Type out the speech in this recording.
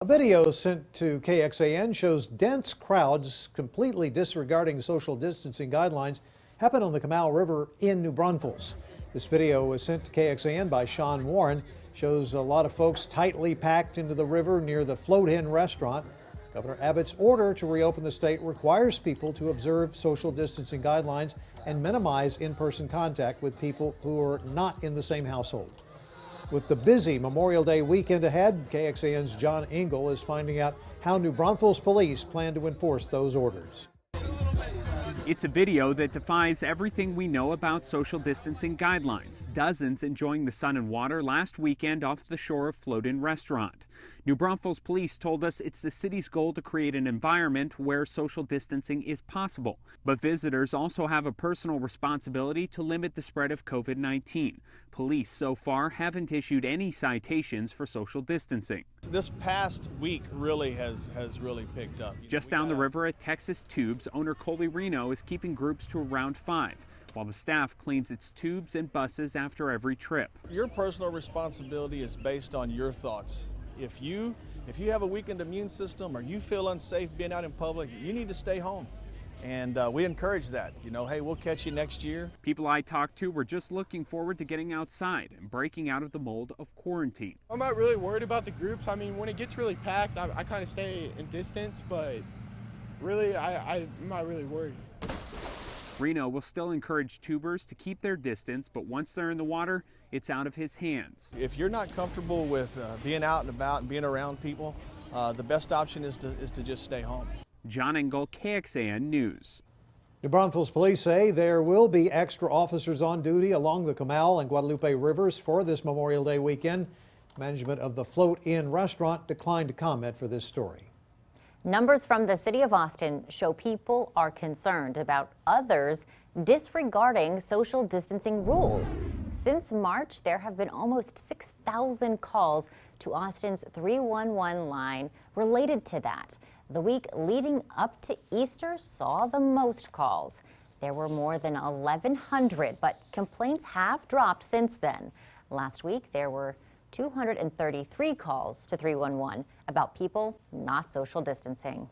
A video sent to KXAN shows dense crowds completely disregarding social distancing guidelines happen on the Comal River in New Braunfels. This video was sent to KXAN by Sean Warren. Shows a lot of folks tightly packed into the river near the Float-In restaurant. Governor Abbott's order to reopen the state requires people to observe social distancing guidelines and minimize in-person contact with people who are not in the same household. With the busy Memorial Day weekend ahead, KXAN's John Engel is finding out how New Braunfels police plan to enforce those orders. It's a video that defies everything we know about social distancing guidelines. Dozens enjoying the sun and water last weekend off the shore of Float-In restaurant. New Braunfels police told us it's the city's goal to create an environment where social distancing is possible. But visitors also have a personal responsibility to limit the spread of COVID-19. Police so far haven't issued any citations for social distancing. This past week really has really picked up. Just down the river at Texas Tubes, owner Comal River is keeping groups to around 5, while the staff cleans its tubes and buses after every trip. Your personal responsibility is based on your thoughts. If you have a weakened immune system or you feel unsafe being out in public, you need to stay home. And we encourage that. Hey, we'll catch you next year. People I talked to were just looking forward to getting outside and breaking out of the mold of quarantine. I'm not really worried about the groups. I mean, when it gets really packed, I kind of stay in distance, but really, I'm not really worried. Reno will still encourage tubers to keep their distance, but once they're in the water, it's out of his hands. If you're not comfortable with being out and about and being around people, the best option is to just stay home. John Engel, KXAN News. New Braunfels police say there will be extra officers on duty along the Comal and Guadalupe rivers for this Memorial Day weekend. Management of the Float-In restaurant declined to comment for this story. Numbers from the city of Austin show people are concerned about others disregarding social distancing rules. Since March, there have been almost 6,000 calls to Austin's 311 line related to that. The week leading up to Easter saw the most calls. There were more than 1,100, but complaints have dropped since then. Last week, there were 233 calls to 311 about people not social distancing.